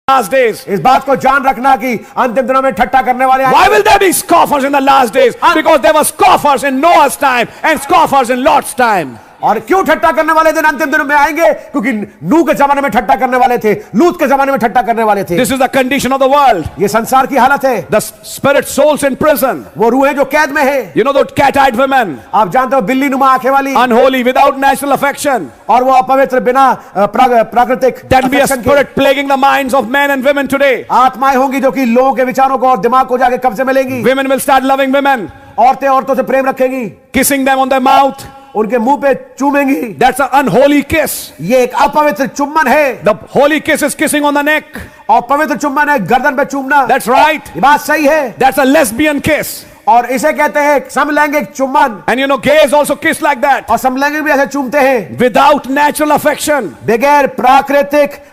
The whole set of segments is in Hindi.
last days. इस बात को जान रखना कि अंतिम दिनों में ठट्ठा करने वाले Why will there be scoffers in the last days? Because there were scoffers in Noah's time and scoffers in Lot's time. और क्यों ठट्ठा करने वाले दिन अंतिम दिनों में आएंगे? क्योंकि नूह के जमाने में ठट्ठा करने वाले थे, लूत के जमाने में ठट्ठा करने वाले थे. This is the condition of the world. ये संसार की हालत है. The spirit souls in prison. वो रूहें जो कैद में है. You know those cat-eyed women. आप जानते हो बिल्ली नुमा आंखें वाली. Unholy, without natural affection. और वो अपवित्र बिना प्राकृतिक. That will be a spirit plaguing the minds of men and women today. आत्माएं होंगी जो कि लोगों के विचारों को और दिमाग को जाके कब्जे में लेंगी. Women will start loving women. औरतें औरतों से प्रेम रखेंगी. Kissing them on their mouth. उनके मुंह पे चूमेंगी. That's an unholy kiss. ये एक अपवित्र चुम्बन है. The holy kiss is kissing on the neck. और पवित्र चुम्बन है गर्दन पे चूमना. That's right. ये बात सही है. That's a lesbian kiss. और इसे कहते हैं समलैंगिक चुम्बन. And you know gays also kiss like that. और समलैंगिक भी ऐसे चूमते हैं. Without natural affection. बगैर प्राकृतिक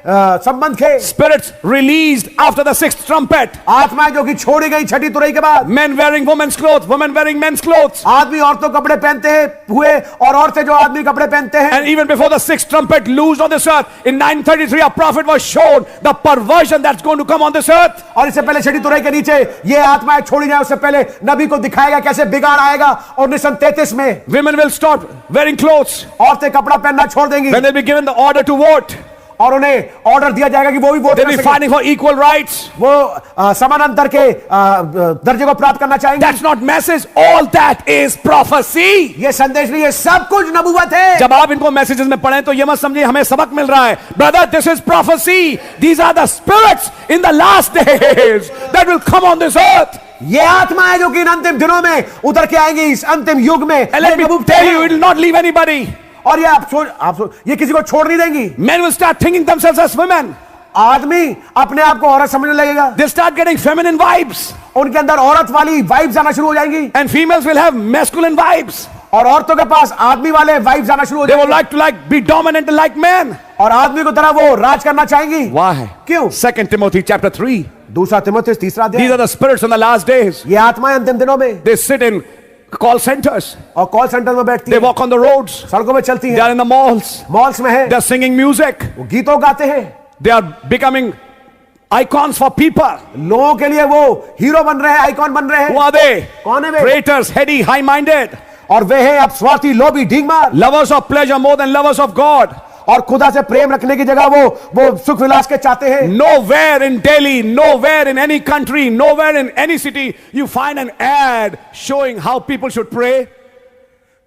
संबंध के. Spirits released after the sixth trumpet. आत्माएं जो कि छोड़ी गई छठी तुरई के बाद. Men wearing women's clothes, women wearing men's clothes. आदमी औरतों कपड़े पहनते हैं हुए और औरतें जो आदमी कपड़े पहनते हैं. And even before the sixth trumpet loosed on this earth, in 933 a prophet was shown the perversion that's going to come on this earth. और इससे पहले छठी तुरई के नीचे ये आत्माएं छोड़ी जाए उससे पहले नबी को दिखाएगा कैसे बिगाड़ आएगा. और 1933 में women will stop wearing clothes. औरतें कपड़ा पहनना छोड़ देंगी. When they'll be given the order to vote. और उन्हें ऑर्डर दिया जाएगा कि वो भी vote They'll be fighting for equal rights. वो समानांतर के दर्जे को प्राप्त करना चाहेंगे. That's not message. All that is prophecy. ये संदेश नहीं है, सब कुछ नबूवत है. जब आप इनको मैसेजेस में पढ़ें तो ये मत समझिए हमें सबक मिल रहा है. Brother, this is prophecy. These are the spirits in the last days that will come on this earth. ये आत्मा है जो कि इन अंतिम दिनों में उतर के आएंगी इस अंतिम युग में. And let me tell you, it will not leave anybody. और ये आप ये किसी को छोड़ नहीं देंगी. Men will start thinking themselves as women. आदमी अपने आप को औरत समझने लगेगा. They'll start getting feminine vibes. उनके अंदर औरत वाली वाइब्स आना शुरू हो जाएंगी. And females will have masculine vibes. और औरतों के पास आदमी वाले वाइब्स आना शुरू हो They जाएंगे. will like to be dominant like men. और आदमी को तरह वो राज करना चाहेंगी. Why? क्यों? 2 Timothy chapter 3. दूसरा तिमोथेयुस तीसरा अध्याय. These are the spirits in the last days. ये आत्माएं अंतिम दिनों में. They sit in call centers. और कॉल सेंटर में बैठती They हैं. walk on the roads. सड़कों में चलती They हैं. are in the malls. Malls में है. They are singing music. वो गीतों गाते हैं. They are becoming icons for people. लोगों के लिए वो हीरो बन रहे हैं, आइकॉन बन रहे Who हैं. are they? कौन है वे? Traitors, heady, high-minded. और वे हैं अब स्वार्थी, लोभी, ढींगमार. Lovers of pleasure more than lovers of God. और खुदा से प्रेम रखने की जगह वो सुख विलास के चाहते हैं. Nowhere in Delhi, nowhere in any country, nowhere in any city you find an ad showing how people should pray.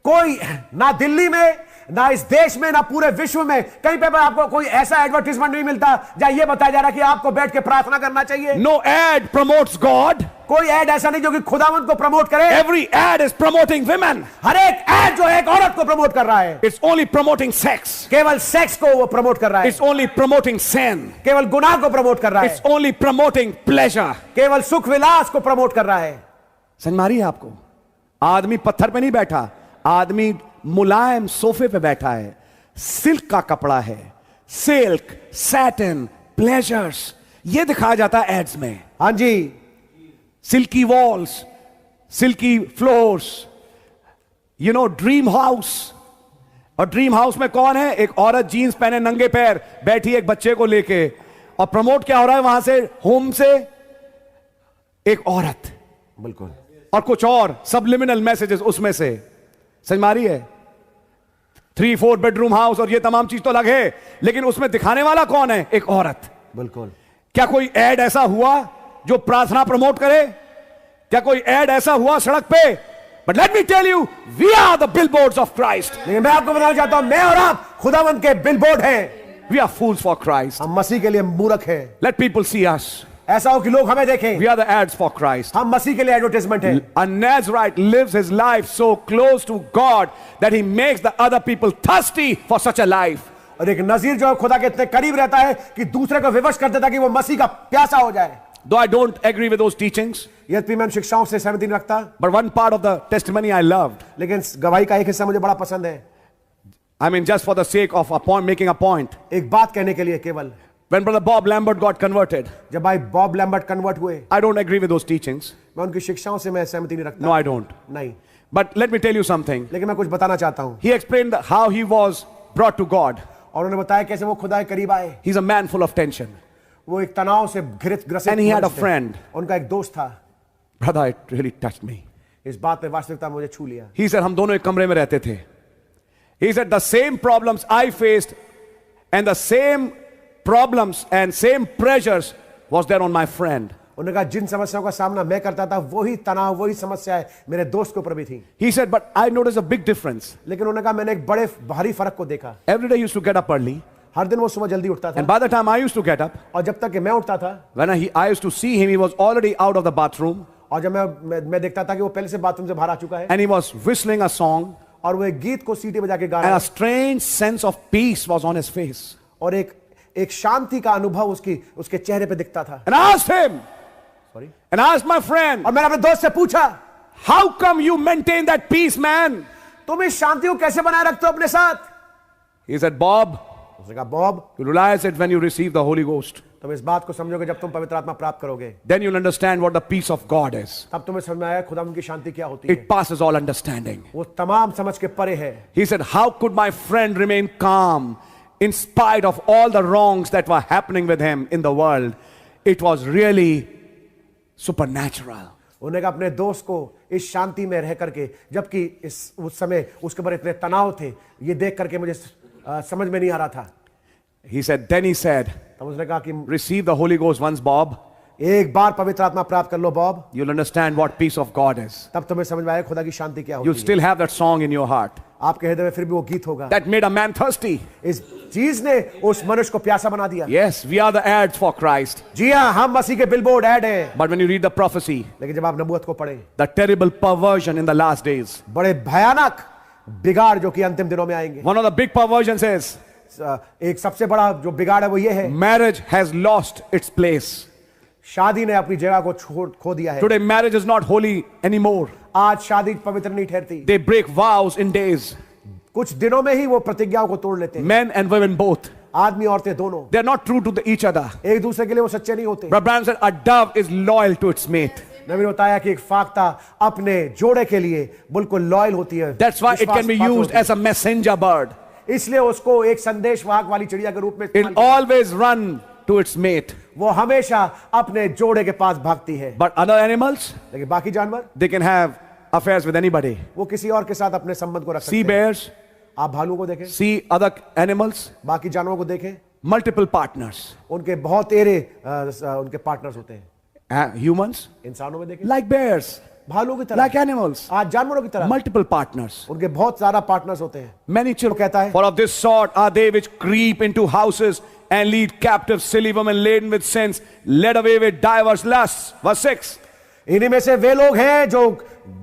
कोई ना दिल्ली में, ना इस देश में, ना पूरे विश्व में कहीं पे आपको कोई ऐसा एडवर्टाइजमेंट नहीं मिलता जहां ये बताया जा रहा है कि आपको बैठ के प्रार्थना करना चाहिए. No ad promotes God. कोई एड ऐसा नहीं जो कि खुदावंत को प्रमोट करे. Every ad is promoting women. हर एक एड जो है एक औरत को प्रमोट कर रहा है. It's only promoting sex. केवल सेक्स को वो प्रमोट कर रहा है. It's only promoting sin. केवल गुनाह को प्रमोट कर रहा है. It's only promoting pleasure. केवल सुख विलास को प्रमोट कर रहा है. समझ मारी है आपको? आदमी पत्थर पे नहीं बैठा, आदमी मुलायम सोफे पे बैठा है. सिल्क का कपड़ा है. सिल्क, सैटिन, प्लेजर्स, ये दिखाया जाता है एड्स में. हाँ जी. Silky walls, silky floors, you know dream house. और ड्रीम हाउस में कौन है? एक औरत जीन्स पहने नंगे पैर बैठी एक बच्चे को लेके. और प्रमोट क्या हो रहा है वहां से? होम से एक औरत. बिल्कुल. और कुछ और सबलिमिनल मैसेजेस उसमें से. समझ मारी है? 3-4 बेडरूम हाउस और ये तमाम चीज तो अलग है, लेकिन उसमें दिखाने वाला कौन है? एक औरत. बिल्कुल. क्या कोई एड ऐसा हुआ जो प्रार्थना प्रमोट करे? क्या कोई एड ऐसा हुआ सड़क पे? But let me tell you, we are the billboards of Christ. लेकिन मैं आपको बताना चाहता हूं, मैं और आप खुदावंत के बिलबोर्ड हैं. We are fools for Christ. हम मसीह के लिए मूर्ख हैं. Let people see us. ऐसा हो कि लोग हमें देखें. We are the ads for Christ. हम मसीह के लिए एडवर्टाइजमेंट है. A Nazarite lives his life so close to God that he makes the other people thirsty for such a life. और एक नजीर जो खुदा के इतने करीब रहता है कि दूसरे को विवश कर देता है कि वो मसीह का प्यासा हो जाए. Though I don't agree with those teachings, यद्यपि मैं शिक्षाओं से सहमति नहीं रखता, but one part of the testimony I loved. लेकिन गवाही का एक हिस्सा मुझे बड़ा पसंद है. I mean, just for the sake of a point, making a point. एक बात कहने के लिए केवल. When Brother Bob Lambert got converted, जब भाई बॉब लैम्बर्ट कन्वर्ट हुए, I don't agree with those teachings. मैं उनकी शिक्षाओं से मैं सहमति नहीं रखता. No, I don't. नहीं. But let me tell you something. लेकिन मैं कुछ बताना चाहता हूं. He explained how he was brought to God. और उन्होंने बताया कैसे वो खुदा के करीब आए. He's a man full of tension. वो एक तनाव से ग्रसित And he had a मनुष्य थे। friend. उनका एक दोस्त था। Brother, it really touched me. इस बात में वास्तविकता मुझे छू लिया। He said, हम दोनों एक कमरे में रहते थे. He said, the same problems I faced and the same problems and same pressures was there on my friend. उन्होंने कहा जिन समस्याओं का सामना मैं करता था वही तनाव वही समस्याएं मेरे दोस्त के ऊपर भी थी। He said, but I noticed a big difference. लेकिन उन्होंने कहा मैंने एक बड़े भारी फर्क को देखा। Every day I used to get up early. हर दिन वो सुबह जल्दी उठता था। And by the time I used to get up, और जब तक कि मैं उठता था, when I used to see him, he was already out of the bathroom. और जब मैं देखता था कि वो पहले से बाथरूम से बाहर आ चुका है। And he was whistling a song. और वो एक गीत को सीटी बजा के गा And रहा a है। strange sense of peace was on his face. और एक शांति का अनुभव उसके चेहरे पे दिखता था। And I asked him, sorry. and I asked my friend, और मैंने अपने दोस्त से पूछा, how come you maintain that peace, man? तुम इस शांति को कैसे बनाए रखते हो अपने साथ? He said, Bob, उसने कहा Bob, you realize it when you receive the Holy Ghost. तुम इस बात को समझोगे जब तुम पवित्र आत्मा प्राप्त करोगे। Then you'll understand what the peace of God is. तब तुम्हें समझ में आएगा खुदा की शांति क्या होती है। It passes all understanding. वो तमाम समझ के परे है। He said, how could my friend remain calm in spite of all the wrongs that were happening with him in the world? It was really supernatural. उन्होंने कहा अपने दोस्त को इस शांति में रह करके, जबकि उस समय उसके ऊपर इतने तनाव थे, ये देख करके मुझे समझ में नहीं आ रहा था। Then he said, तब उसने कहा कि receive the Holy Ghost once, Bob. एक बार पवित्र आत्मा प्राप्त कर लो Bob, You'll understand what peace of God is. तब तुम्हें समझ में आएगा खुदा की शांति क्या You'll होती है। still have that song in your heart. आपके हृदय में फिर भी वो गीत होगा। That made a man thirsty. इस चीज ने उस मनुष्य को प्यासा बना दिया। Yes, we are the ads for Christ. जी हाँ, हम मसीह के बिलबोर्ड ऐड हैं। But when you read the prophecy, लेकिन जब आप नबूवत को पढ़े, the terrible perversion in the last days, बड़े भयानक बिगाड़ जो कि अंतिम दिनों में आएंगे। one of the big perversions is एक सबसे बड़ा जो बिगाड़ है वो ये है, marriage has lost its place. शादी ने अपनी जगह को खो दिया है। Today marriage is not holy anymore. आज शादी पवित्र नहीं ठहरती। They break vows in days. कुछ दिनों में ही वो प्रतिज्ञाओं को तोड़ लेते हैं। Men and women both. आदमी औरतें दोनों They're not true to each other. एक दूसरे के लिए वो सच्चे नहीं होते। Brother Branham said a dove is loyal to its mate. नबी ने बताया कि एक फाख्ता अपने जोड़े के लिए बिल्कुल लॉयल होती है। That's why it can be used as a messenger bird. इसलिए उसको एक संदेशवाहक वाली चिड़िया के रूप में It'll always run to its mate. वो हमेशा अपने जोड़े के पास भागती है। But other animals, लेकिन बाकी जानवर they can have affairs with anybody. वो किसी और के साथ अपने संबंध को रख सकते Sea हैं। bears, आप भालू को देखें, see other animals, बाकी जानवरों को देखें, multiple partners. उनके बहुत तेरे उनके पार्टनर्स होते हैं। Humans, इंसानों में देखें, like bears, भालू की तरह, like animals, आज जानवरों की तरह multiple partners. उनके बहुत सारा पार्टनर्स होते हैं। Many children, कहता है, for of this sort are they which creep into houses and lead captive silly women laden with sins, led away with divers lusts. Verse 6. इन्हीं में से वे लोग हैं जो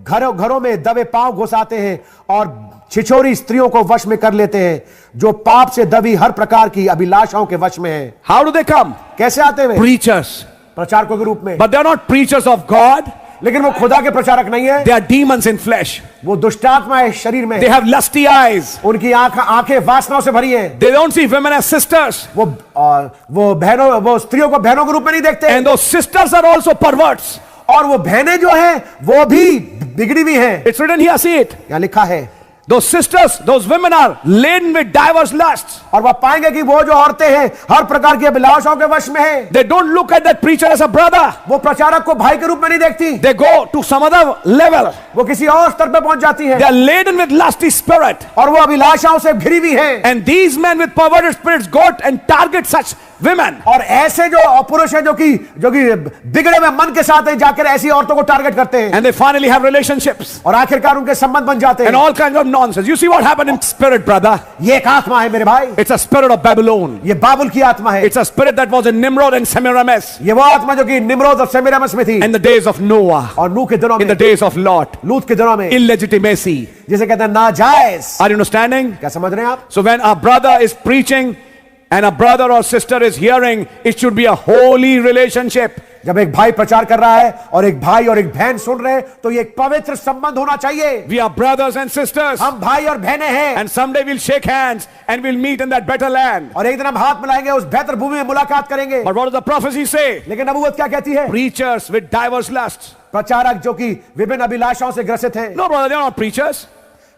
घरों में दबे पांव घुसाते हैं और छिछोरी स्त्रियों को वश में कर लेते हैं, जो पाप से दबी हर प्रकार की अभिलाषाओं के वश में हैं। How do they come? कैसे आते हैं? Preachers. प्रचारकों के रूप में। But they are not preachers of God. लेकिन वो खुदा के प्रचारक नहीं है। They are demons in flesh. वो दुष्टात्मा है शरीर में। They have lusty eyes. उनकी आंखें वासनाओं से भरी हैं। They don't see women as sisters. वो बहनों, वो स्त्रियों को बहनों के रूप में नहीं देखते। And those sisters are also perverts. और वो बहनें जो हैं वो भी बिगड़ी हुई हैं। It's written here, see it. यहाँ लिखा है। Those sisters, those women are laden with divers lusts. और वह पाएंगे कि वो जो औरतें हैं हर प्रकार की अभिलाषाओं के वश में हैं। They don't look at that preacher as a brother. वो प्रचारक को भाई के रूप में नहीं देखती। They go to some other level. वो किसी और स्तर पे पहुंच जाती हैं। They are laden with lusty spirit. और वो अभिलाषाओं से घिरी हुई हैं। And these men with perverted spirits go and target such women. और ऐसे जो पुरुष हैं जो कि बिगड़े हुए मन के साथ जाकर ऐसी औरतों को टारगेट करते हैं। And they finally have relationships. और आखिरकार उनके संबंध बन जाते हैं। And all kinds of nonsense. You see what happened in spirit, brother? ये एक आत्मा है मेरे भाई। It's a spirit of Babylon. ये बाबुल की आत्मा है। It's a spirit that was in Nimrod and Semiramis. ये वो आत्मा जो कि निम्रोद और सेमिरामिस में थी। In the days of Noah. और नूह के दिनों In में, the days of Lot. लूत के दिनों में, Illegitimacy. जिसे कहते हैं नाजायज। Are you understanding? क्या समझ रहे हैं आप? So when our brother is preaching and a brother or sister is hearing, it should be a holy relationship. जब एक भाई प्रचार कर रहा है और एक भाई और एक बहन सुन रहे हैं तो ये एक पवित्र संबंध होना चाहिए। We are brothers and sisters. हम भाई और बहनें हैं। And someday we'll shake hands and we'll meet in that better land. और एक दिन हम हाथ मिलाएंगे, उस बेहतर भूमि में मुलाकात करेंगे। But what does the prophecy say? लेकिन नबूवत क्या कहती है? Preachers with diverse lusts. प्रचारक जो कि विभिन्न अभिलाषाओं से ग्रसित हैं। No, brother, they are not preachers.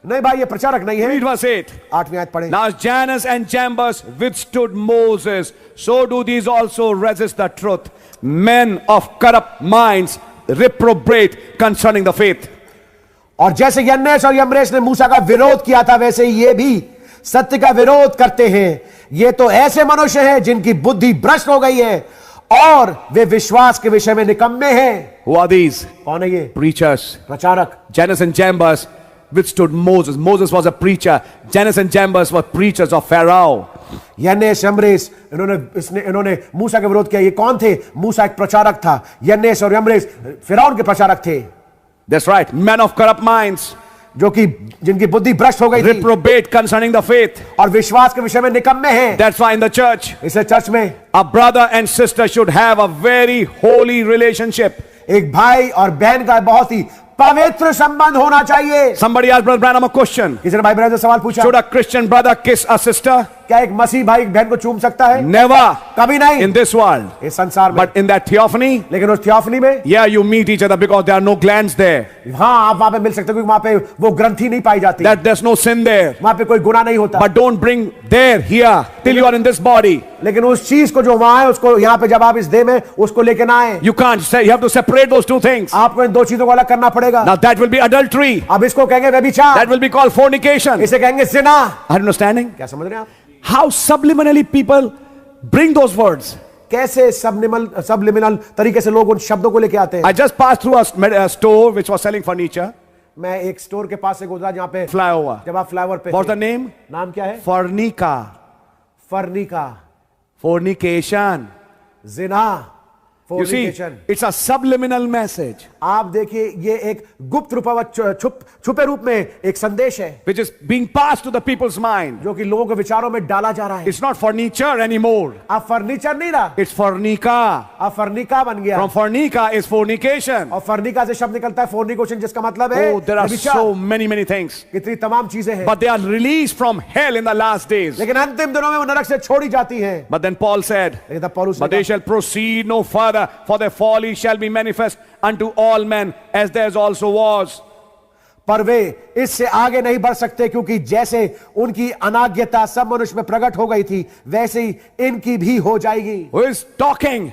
नहीं भाई, ये प्रचारक नहीं है। Read verse 8. 8वीं आयत पढ़ें। Now Jannes and Jambres withstood Moses, so do these also resist the truth. Men of corrupt minds reprobate concerning the faith. और जैसे यन्नेस और यम्रेस ने मूसा का विरोध किया था, वैसे ही ये भी सत्य का विरोध करते हैं। ये तो ऐसे मनुष्य हैं जिनकी बुद्धि भ्रष्ट हो गई है और वे विश्वास के विषय में निकम्मे हैं। Who are these? कौन है ये? Preachers. प्रचारक। Jannes and Jambres withstood Moses. Moses was a preacher. Jannes and Jambres were preachers of Pharaoh. यन्नेस यम्रेस इन्होंने मूसा का विरोध किया। ये कौन थे? मूसा एक प्रचारक था। यन्नेस और यम्रेस फिरौन के प्रचारक थे। That's right. Men of corrupt minds. जो कि जिनकी बुद्धि भ्रष्ट हो गई थी reprobate concerning the faith. और विश्वास के विषय में निकम्मे हैं। That's why in the church, इसलिए चर्च में a brother and sister should have a very holy relationship. एक भाई और बहन का बहुत ही पवित्र संबंध होना चाहिए। Somebody asked Brother Branham a question. किसी ने भाई ब्रदर से सवाल पूछा, Should a Christian brother kiss a sister? क्या एक मसीह भाई एक बहन को चूम सकता है? Never. कभी नहीं। In this world. इस संसार में। But in that theophany, लेकिन उस थियोफनी में, yeah, you meet each other because there are no glands there. हाँ, आप वहां पे मिल सकते हो क्योंकि वहां पे वो ग्रंथि नहीं पाई जाती। That there's no sin there. वहां पे कोई गुनाह नहीं होता। But don't bring there here till you are in this body. लेकिन उस चीज को जो वहां है उसको यहाँ पे जब आप इस देह में उसको लेके ना आए। You can't say, you have to separate those two things. आपको इन दो चीजों को अलग करना पड़ेगा। Now that will be adultery. अब इसको कहेंगे व्यभिचार। That will be called fornication. इसे कहेंगे जिना। Are you understanding? क्या समझ रहे हैं आप? How subliminally people bring those words. कैसे सबलिमिनल तरीके से लोग उन शब्दों को लेके आते हैं। I just passed through a store which was selling furniture. मैं एक स्टोर के पास से गुजरा जहाँ पे Flyover. जब आप फ्लाईओवर पे What's थे। the name? नाम क्या है? Fornica. Farnika. Fornication. Jinnah. You see, Fornication। it's a subliminal message आप देखिए ये एक गुप्त रूपावत छुपे रूप में एक संदेश है which is being passed to the people's mind. जो कि लोगों के विचारों में डाला जा रहा है। It's not furniture anymore. अब फर्नीचर नहीं रहा, It's fornica. अब फर्निका बन गया। From fornica is fornication. और फर्निका से शब्द निकलता है फोर्निकेशन, जिसका मतलब है Oh, there are व्यभिचार। so many things. कितनी तमाम चीजें हैं। But they are released from hell in the last days. लेकिन अंतिम दिनों में वो नरक से छोड़ी जाती है। But then Paul said, लेकिन तब पौलुस ने but they कहा, shall proceed no further, for their folly shall be manifest unto all men, as theirs also was. पर वे इससे आगे नहीं बढ़ सकते क्योंकि जैसे उनकी अनाज्ञता सब मनुष्य में प्रकट हो गई थी वैसे ही इनकी भी हो जाएगी। Who is talking?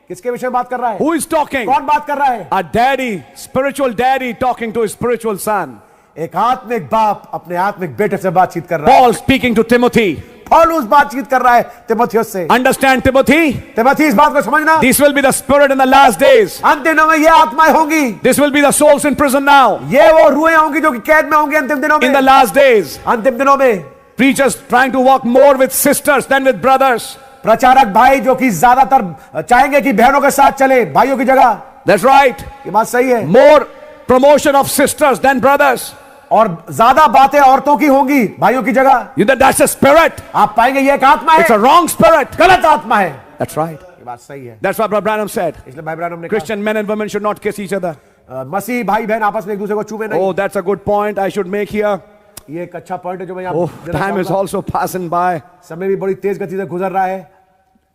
किसके विषय में बात कर रहा है? Who is talking? कौन बात कर रहा है? A daddy, spiritual daddy talking to his spiritual son. एक आत्मिक बाप अपने आत्मिक बेटे से बातचीत कर रहा है। Paul speaking to Timothy. पौलुस बातचीत कर रहा है तिमोथियुस से। Understand, Timothy? तिमोथी इस बात को समझना, This will be the spirit in the last days. अंतिम दिनों में ये आत्माएं होंगी, This will be the souls in prison now. ये वो रूहें होंगी जो कि कैद में होंगी अंतिम दिनों In the में। last days, अंतिम दिनों में preachers trying to walk more with sisters than with brothers. प्रचारक भाई जो कि ज्यादातर चाहेंगे कि बहनों के साथ चले भाइयों की जगह। That's right. ये बात सही है। More promotion of sisters than brothers. और ज्यादा बातें औरतों की होंगी भाइयों की जगह। That's a spirit. आप पाएंगे ये एक आत्मा It's है, a wrong spirit. गलत आत्मा है। That's right. ये बात सही है। That's what Brother Branham said. इसलिए भाई ब्रानम ने Christian men and women should not kiss each other. कहा, मसीह भाई बहन आपस में एक दूसरे को चूमे नहीं। Oh, that's a good point I should make here. ये एक अच्छा पॉइंट है जो मैं यहाँ Oh, देना time is चाहूंगा। also passing by. समय भी बड़ी तेज गति से गुजर रहा है।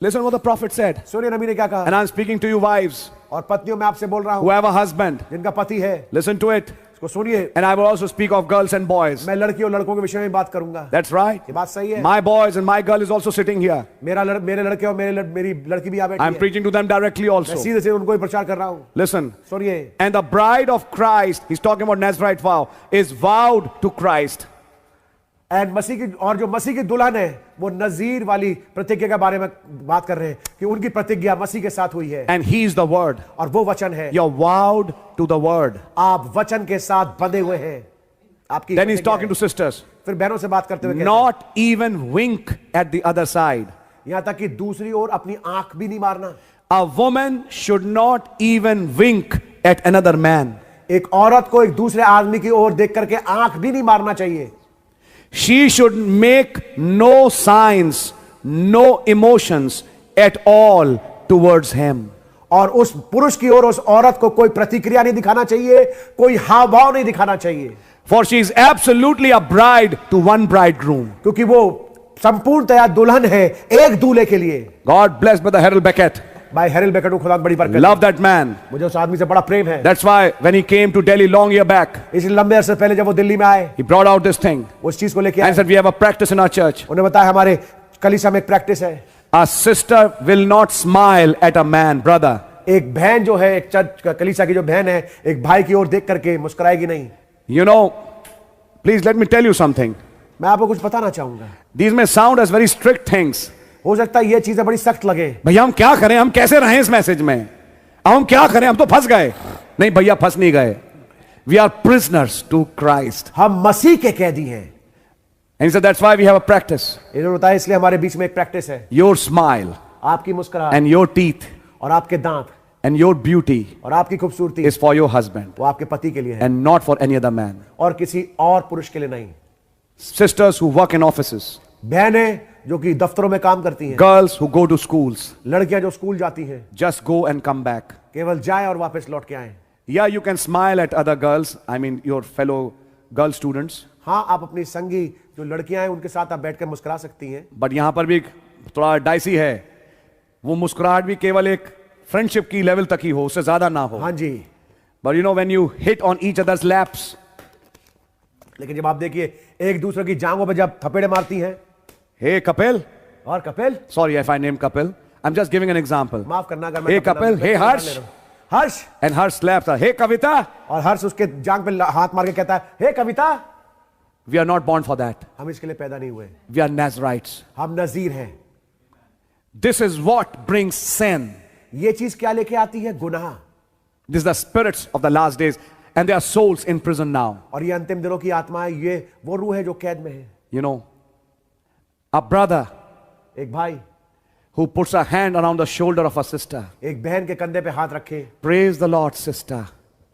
Listen what the prophet said. सुनिए नबी ने क्या कहा। And I'm speaking to you wives और पत्नियों में आपसे बोल रहा who हूँ have a husband. जिनका पति है, Listen to it. इसको सुनिए। And I will also speak of girls and boys. मैं लड़की और लड़कों के विषय में बात करूंगा। That's right. ये बात सही है। My boys and my girl is also sitting here. मेरे लड़के और मेरी लड़की भी यहाँ बैठी I'm है। preaching to them directly मैं also. सीधे से उनको ही प्रचार कर रहा हूँ। Listen. सुनिए। And the bride of Christ, he's talking about Nazarite vow, is vowed to Christ. And मसीह की और जो मसीह की दुल्हन है वो नजीर वाली प्रतिज्ञा के बारे में बात कर रहे हैं कि उनकी प्रतिज्ञा मसीह के साथ हुई है। And he is the word. और वो वचन है। You're vowed to the word. आप वचन के साथ बंधे हुए हैं। आपकी Then he's प्रतिज्ञा talking है। to sisters. फिर बहनों से बात करते हुए कहते हैं, Not even wink at the other side. यहां तक कि दूसरी ओर अपनी आंख भी नहीं मारना। A woman should not even wink at another man. एक औरत को एक दूसरे आदमी की ओर देख करके आंख भी नहीं मारना चाहिए। She should make no signs, no emotions at all towards him. और उस पुरुष की ओर उस औरत को कोई प्रतिक्रिया नहीं दिखाना चाहिए, कोई हाव भाव नहीं दिखाना चाहिए। For she is absolutely a bride to one bridegroom. क्योंकि वो संपूर्णतया दुल्हन है एक दूल्हे के लिए। God bless Brother Harold Beckett. भाई हैरिल बेकर को खुदा बड़ी बरकत। Love that man. मुझे उस आदमी से बड़ा प्रेम है। That's why when he came to Delhi long year back, इसलिए लंबे अरसे पहले जब वो दिल्ली में आए, he brought out this thing उस चीज को लेके and आए। said, we have a practice in our church. उन्हें बताया हमारे कलीसिया में एक प्रैक्टिस है। A sister will not smile at a man, brother. एक बहन जो है, एक चर्च कलीसिया की जो बहन है, एक भाई की ओर देख करके मुस्कुराएगी नहीं। You know, please let me tell you something. मैं आपको कुछ बताना चाहूंगा। These may sound as very strict things. हो सकता है ये चीजें बड़ी सख्त लगे। भैया हम क्या करें, हम कैसे रहें इस मैसेज में, अब हम क्या करें, हम तो फंस गए। नहीं भैया, फंस नहीं गए। We are prisoners to Christ. हम मसीह के कैदी हैं। And he said, that's why we have a practice. इन्होंने बताया इसलिए हमारे बीच में एक प्रैक्टिस है। Your smile आपकी मुस्कुराहट and your teeth और आपके दांत and your beauty और आपकी खूबसूरती is for your husband वो आपके पति के लिए है and not for any other man. और किसी और पुरुष के लिए नहीं। Sisters who work in offices, बहनें जो कि दफ्तरों में काम करती हैं, girls who go to schools, लड़कियां जो स्कूल जाती हैं, just go and come back. केवल जाएं और वापस लौट के आएं। Yeah, you can smile at other girls, I mean your fellow girl students, हाँ, आप अपनी संगी जो लड़कियां हैं उनके साथ आप बैठकर मुस्कुरा सकती हैं। but यहां पर भी थोड़ा डाइसी है। वो मुस्कुराहट भी केवल एक फ्रेंडशिप की लेवल तक ही हो, उससे ज्यादा ना हो। हाँ जी। But you know when you hit on each other's laps, लेकिन जब आप देखिए एक दूसरे की जांघों पर जब थपेड़े मारती हैं, hey Kapil, और Kapil, sorry if I name Kapil, I'm just giving an example. माफ करना अगर मैं Hey Kapil, hey Harsh, Harsh, and Harsh slaps her. Hey Kavita, और हर्ष उसके जांघ पे हाथ मार के कहता है, हे कविता, we are not born for that. हम इसके लिए पैदा नहीं हुए, We are Nazarites. हम नजीर हैं। This is what brings sin. ये चीज क्या लेके आती है? गुनाह। This is the spirits of the last days, and their souls in prison now. और ये अंतिम दिनों की आत्मा है, ये वो रूह है जो कैद में है। You know, a brother एक भाई who puts a hand around the shoulder of a sister. एक बहन के कंधे पे हाथ रखे, Praise the Lord, sister.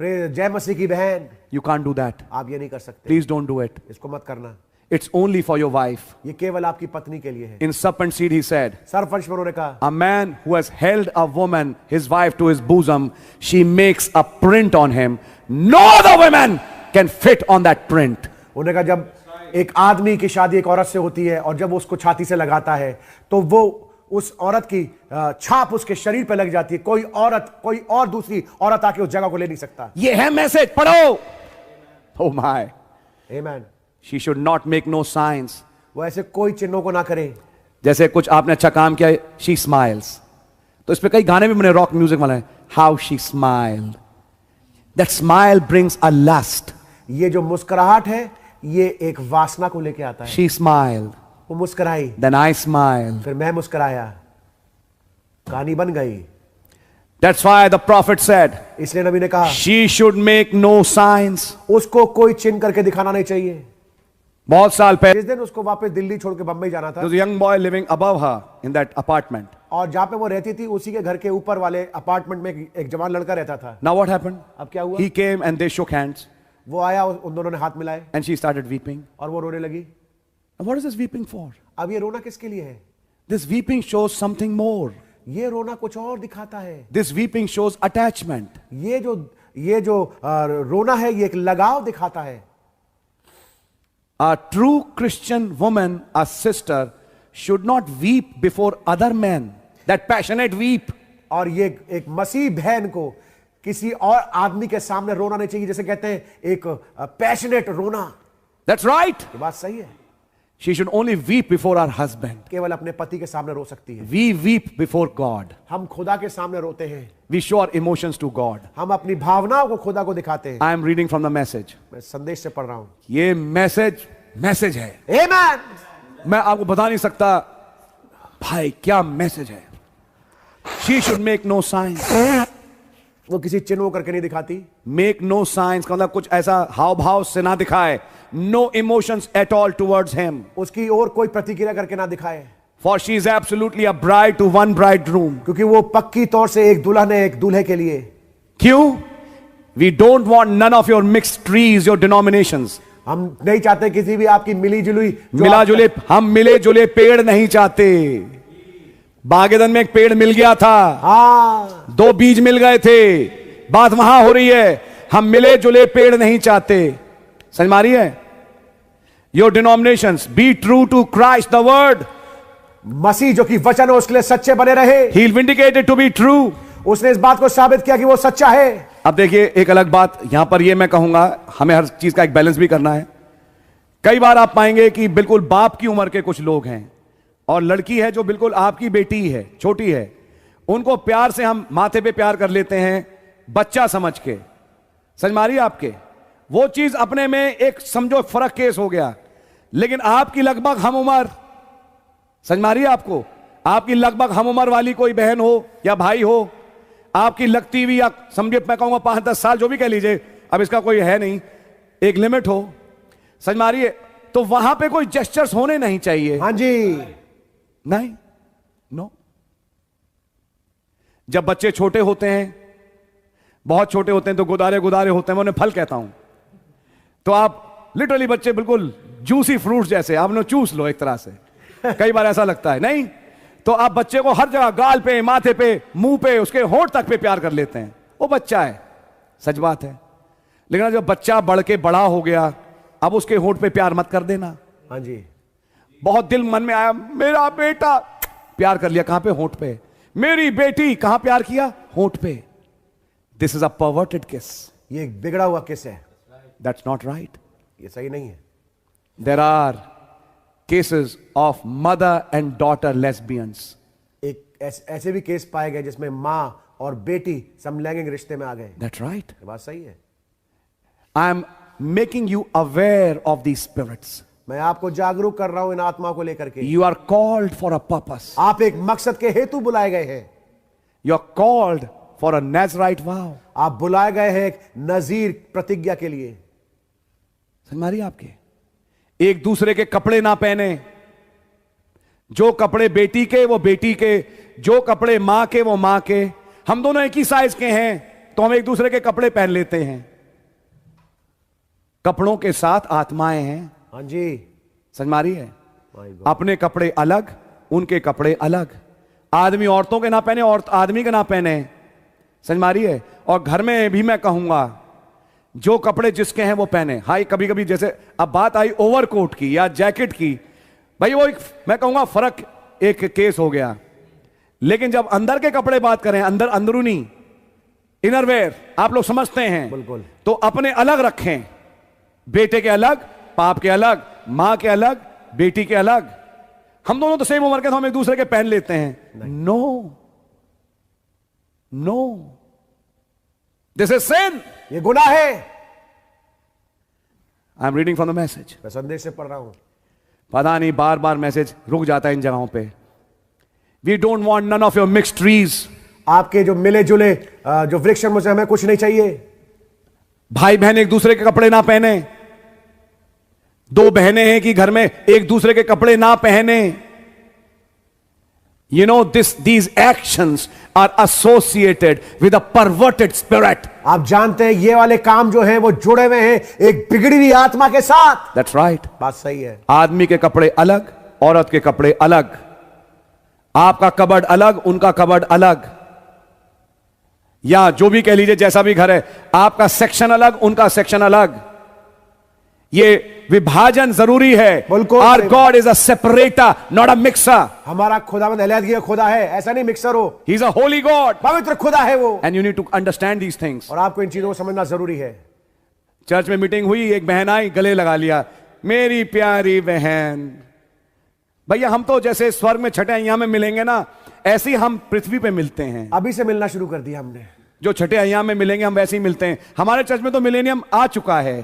जय मसीह की बहन, You can't do that. आप ये नहीं कर सकते, Please don't do it. इसको मत करना। It's only for your wife. ये केवल आपकी पत्नी के लिए है। In Serpent Seed, he said, सरफर्श में उन्होंने कहा, a man who has held a woman, his wife, to his bosom, she makes a print on him. No other woman can fit on that print. उन्होंने कहा जब एक आदमी की शादी एक औरत से होती है और जब वो उसको छाती से लगाता है तो वो उस औरत की छाप उसके शरीर पे लग जाती है। कोई औरत, कोई और दूसरी औरत आके उस जगह को ले नहीं सकता। ये है मैसेज, पढ़ो। Oh my. Amen. She should not make no signs. वो ऐसे कोई चिन्हों को ना करे। जैसे कुछ आपने अच्छा काम किया, she smiles. तो इस पे कई गाने भी बने रॉक म्यूजिक वाले, how she smiled. That smile brings a lust. ये जो मुस्कुराहट है ये एक वासना को लेके आता है। She smiled. वो मुस्कुराई, Then I smiled. फिर मैं मुस्कुराया, कहानी बन गई। That's why the prophet said, इसलिए नबी ने कहा she should make no signs. उसको कोई चिन्ह करके दिखाना नहीं चाहिए। बहुत साल पहले, जिस दिन उसको वापस दिल्ली छोड़ के बम्बई जाना था, there was a young boy living above her in that apartment. और जहां पे वो रहती थी उसी के घर के ऊपर वाले अपार्टमेंट में एक जवान लड़का रहता था। Now what happened? अब क्या हुआ? He came and they shook hands वो आया, उन दोनों ने हाथ मिलाए and she started weeping. और वो रोने लगी। And what is this weeping for? अब ये रोना किसके लिए है? This weeping shows something more. ये रोना कुछ और दिखाता है। This weeping shows attachment. ये जो रोना है ये एक लगाव दिखाता है। A true Christian woman, a sister, should not weep before other men. That passionate weep. और ये एक मसीह बहन को किसी और आदमी के सामने रोना नहीं चाहिए, जैसे कहते हैं एक पैशनेट रोना। That's right. ये बात सही है। She should only weep before her husband. केवल अपने पति के सामने रो सकती है। We weep before God. हम खुदा के सामने रोते हैं। We show our emotions to God. हम अपनी भावनाओं को खुदा को दिखाते हैं। I am reading from the message. मैं संदेश से पढ़ रहा हूं। ये मैसेज है। आमेन। मैं आपको बता नहीं सकता भाई क्या मैसेज है। She should make no signs. वो किसी चिन्ह करके नहीं दिखाती। Make no signs का मतलब कुछ ऐसा हाव भाव से ना दिखाए। No emotions at all towards him. उसकी और कोई प्रतिक्रिया करके ना दिखाए। For she is absolutely a bride to one bridegroom. क्योंकि वो पक्की तौर से एक दुल्हन है एक दूल्हे के लिए। क्यों? We don't want none of your mixed trees, your denominations. हम नहीं चाहते किसी भी आपकी मिली जुली हम मिले जुले पेड़ नहीं चाहते। बागेदन में एक पेड़ मिल गया था, हाँ, 2 बीज मिल गए थे, बात वहां हो रही है। हम मिले जुले पेड़ नहीं चाहते। समझ में आ रही है? Your denominations, be true to Christ the word. मसीह जो कि वचन है उसके लिए सच्चे बने रहे। He'll vindicate it to be true. उसने इस बात को साबित किया कि वो सच्चा है। अब देखिए एक अलग बात यहां पर ये मैं कहूंगा, हमें हर चीज का एक बैलेंस भी करना है। कई बार आप पाएंगे कि बिल्कुल बाप की उम्र के कुछ लोग हैं और लड़की है जो बिल्कुल आपकी बेटी है, छोटी है, उनको प्यार से हम माथे पे प्यार कर लेते हैं बच्चा समझ के। समझ मारिए आपके, वो चीज अपने में एक समझो फर्क केस हो गया। लेकिन आपकी लगभग हम उम्र, समझ मारिए आपको, आपकी लगभग हम उम्र वाली कोई बहन हो या भाई हो, आपकी लगती हुई या समझिए मैं कहूंगा 5-10 साल जो भी कह लीजिए, अब इसका कोई है नहीं, एक लिमिट हो, समझ मारिए, तो वहां पे कोई जेस्चर्स होने नहीं चाहिए। हाँ जी, नहीं, नो। जब बच्चे छोटे होते हैं, बहुत छोटे होते हैं, तो गुदारे गुदारे होते हैं, मैं उन्हें फल कहता हूं, तो आप लिटरली बच्चे बिल्कुल जूसी फ्रूट जैसे आप उन्हें चूस लो एक तरह से, कई बार ऐसा लगता है नहीं, तो आप बच्चे को हर जगह गाल पे, माथे पे, मुंह पे, उसके होंठ तक पे प्यार कर लेते हैं, वो बच्चा है, सच बात है। लेकिन जब बच्चा बढ़ के बड़ा हो गया, अब उसके होंठ पे प्यार मत कर देना। हाँ जी, बहुत दिल मन में आया मेरा बेटा, प्यार कर लिया, कहां पे? होंठ पे। मेरी बेटी, कहां प्यार किया? होंठ पे। दिस इज अ परवर्टेड किस। ये एक बिगड़ा हुआ किस है, दैट्स नॉट राइट। ये सही नहीं है। There are cases of mother and daughter lesbians. एक ऐसे भी केस पाए गए जिसमें मां और बेटी समलैंगिक रिश्ते में आ गए। That's right. ये बात सही है। I am making you aware of the spirits. मैं आपको जागरूक कर रहा हूं इन आत्माओं को लेकर के। You are called for a purpose. आप एक मकसद के हेतु बुलाए गए हैं। You are called for a Nazarite vow. आप बुलाए गए हैं एक नजीर प्रतिज्ञा के लिए। समझ मारिए आपके, एक दूसरे के कपड़े ना पहने, जो कपड़े बेटी के वो बेटी के, जो कपड़े मां के वो मां के। हम दोनों एक ही साइज के हैं तो हम एक दूसरे के कपड़े पहन लेते हैं। कपड़ों के साथ आत्माएं हैं। हाँ जी, समझ मारिए, अपने कपड़े अलग, उनके कपड़े अलग। आदमी औरतों के ना पहने, औरत आदमी के ना पहने। समझ मारिए। और घर में भी मैं कहूंगा जो कपड़े जिसके हैं वो पहने। हाई कभी कभी जैसे अब बात आई ओवरकोट की या जैकेट की, भाई वो एक मैं कहूंगा फर्क एक केस हो गया। लेकिन जब अंदर के कपड़े बात करें, अंदर अंदरूनी इनरवेयर आप लोग समझते हैं, बिल्कुल, तो अपने अलग रखें। बेटे के अलग, बाप के अलग, मां के अलग, बेटी के अलग। हम दोनों तो सेम उम्र के, तो हम एक दूसरे के पहन लेते हैं। नो नो, दिस इज सिन। ये गुनाह है। I am reading from the message. मैं संदेश से पढ़ रहा हूं। पता नहीं बार बार मैसेज रुक जाता है इन जगहों पे। We don't want none of your mixed trees. आपके जो मिले जुले जो वृक्ष, मुझे हमें कुछ नहीं चाहिए। भाई बहन एक दूसरे के कपड़े ना पहने। दो बहनें हैं कि घर में एक दूसरे के कपड़े ना पहने। You know these actions are associated with a perverted spirit. आप जानते हैं ये वाले काम जो हैं वो जुड़े हुए हैं एक बिगड़ी हुई आत्मा के साथ। That's right. बात सही है। आदमी के कपड़े अलग, औरत के कपड़े अलग। आपका कबर्ड अलग, उनका कबर्ड अलग, या जो भी कह लीजिए, जैसा भी घर है, आपका सेक्शन अलग, उनका सेक्शन अलग। ये विभाजन जरूरी है। Our God is a separator, not a mixer. हमारा खुदावंद अलग खुदा है, ऐसा नहीं मिक्सर हो। He is a holy God. पवित्र खुदा है वो। And you need to understand these things. और आपको इन चीजों को समझना जरूरी है। चर्च में मीटिंग हुई, एक बहन आई, गले लगा लिया, मेरी प्यारी बहन। भैया हम तो जैसे स्वर्ग में छठे अय्याम में मिलेंगे ना, ऐसे ही हम पृथ्वी पे मिलते हैं। अभी से मिलना शुरू कर दिया हमने। जो छठे अय्याम में मिलेंगे हम वैसे ही मिलते हैं। हमारे चर्च में तो मिलेनियम आ चुका है।